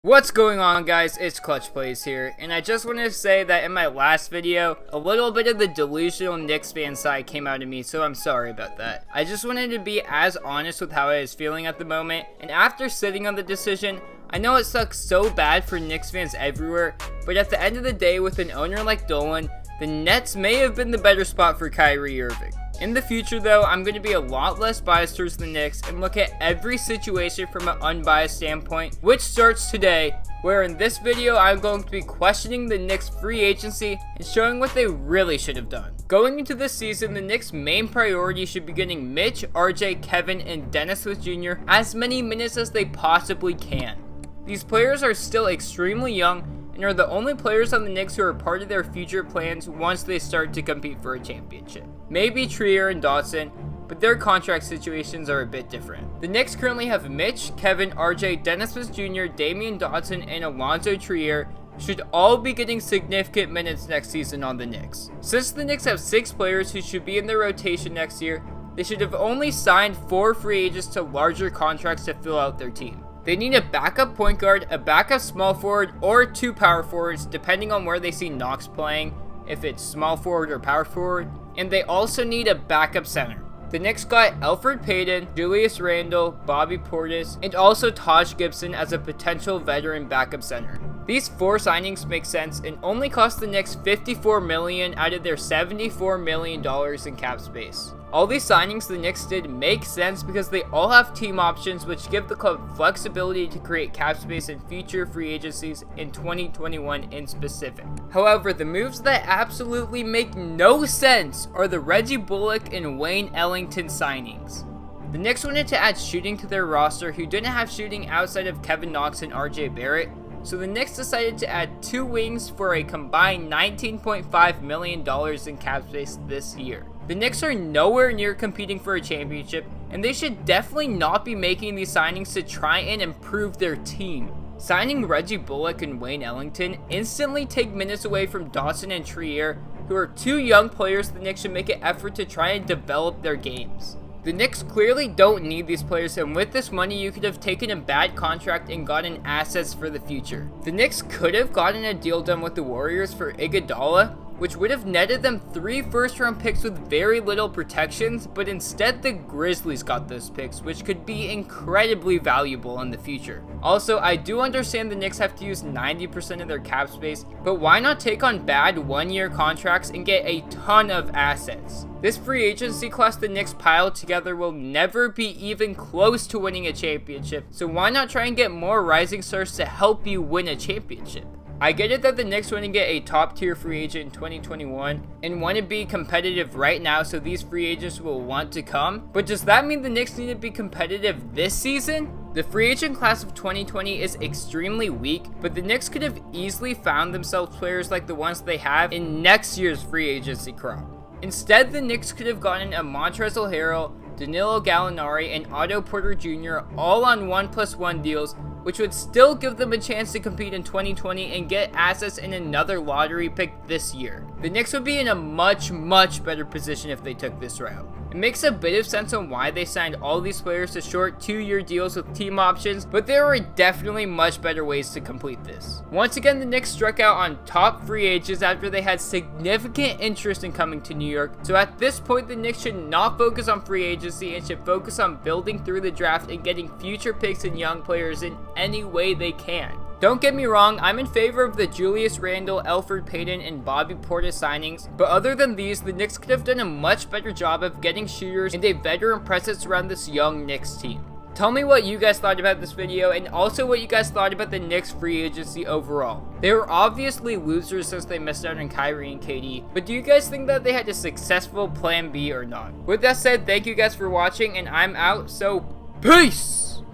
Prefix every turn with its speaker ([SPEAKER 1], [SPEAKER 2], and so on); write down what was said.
[SPEAKER 1] What's going on, guys? It's Clutch Plays here, and I just wanted to say that in my last video, a little bit of the delusional Knicks fan side came out of me, so I'm sorry about that. I just wanted to be as honest with how I was feeling at the moment, and after sitting on the decision, I know it sucks so bad for Knicks fans everywhere, but at the end of the day, with an owner like Dolan, the Nets may have been the better spot for Kyrie Irving. In the future though, I'm going to be a lot less biased towards the Knicks and look at every situation from an unbiased standpoint, which starts today, where in this video I'm going to be questioning the Knicks free agency and showing what they really should have done. Going into this season, the Knicks' main priority should be getting Mitch, RJ, Kevin, and Dennis Smith Jr. as many minutes as they possibly can. These players are still extremely young and are the only players on the Knicks who are part of their future plans once they start to compete for a championship. Maybe Trier and Dotson, but their contract situations are a bit different. The Knicks currently have Mitch, Kevin, RJ, Dennis Smith Jr., Damian Dotson, and Alonzo Trier should all be getting significant minutes next season on the Knicks. Since the Knicks have 6 players who should be in their rotation next year, they should have only signed 4 free agents to larger contracts to fill out their team. They need a backup point guard, a backup small forward, or 2 power forwards depending on where they see Knox playing, if it's small forward or power forward, and they also need a backup center. The Knicks got Elfrid Payton, Julius Randle, Bobby Portis, and also Taj Gibson as a potential veteran backup center. These 4 signings make sense and only cost the Knicks $54 million out of their $74 million in cap space. All these signings the Knicks did make sense because they all have team options which give the club flexibility to create cap space in future free agencies in 2021 in specific. However, the moves that absolutely make no sense are the Reggie Bullock and Wayne Ellington signings. The Knicks wanted to add shooting to their roster who didn't have shooting outside of Kevin Knox and RJ Barrett, so the Knicks decided to add 2 wings for a combined $19.5 million in cap space this year. The Knicks are nowhere near competing for a championship, and they should definitely not be making these signings to try and improve their team. Signing Reggie Bullock and Wayne Ellington instantly take minutes away from Dotson and Trier, who are 2 young players the Knicks should make an effort to try and develop their games. The Knicks clearly don't need these players, and with this money you could have taken a bad contract and gotten assets for the future. The Knicks could have gotten a deal done with the Warriors for Iguodala, which would have netted them 3 first-round picks with very little protections, but instead the Grizzlies got those picks, which could be incredibly valuable in the future. Also, I do understand the Knicks have to use 90% of their cap space, but why not take on bad 1-year contracts and get a ton of assets? This free agency class the Knicks piled together will never be even close to winning a championship, so why not try and get more rising stars to help you win a championship? I get it that the Knicks want to get a top tier free agent in 2021 and want to be competitive right now, so these free agents will want to come, but does that mean the Knicks need to be competitive this season? The free agent class of 2020 is extremely weak, but the Knicks could have easily found themselves players like the ones they have in next year's free agency crop. Instead, the Knicks could have gotten a Montrezl Harrell, Danilo Gallinari, and Otto Porter Jr. all on 1+1 deals, which would still give them a chance to compete in 2020 and get assets in another lottery pick this year. The Knicks would be in a much better position if they took this route. It makes a bit of sense on why they signed all these players to short 2-year deals with team options, but there are definitely much better ways to complete this. Once again, the Knicks struck out on top free agents after they had significant interest in coming to New York, so at this point the Knicks should not focus on free agency and should focus on building through the draft and getting future picks and young players in any way they can. Don't get me wrong, I'm in favor of the Julius Randle, Elfrid Payton, and Bobby Portis signings, but other than these, the Knicks could have done a much better job of getting shooters and a veteran presence around this young Knicks team. Tell me what you guys thought about this video, and also what you guys thought about the Knicks free agency overall. They were obviously losers since they missed out on Kyrie and KD, but do you guys think that they had a successful plan B or not? With that said, thank you guys for watching, and I'm out, so peace!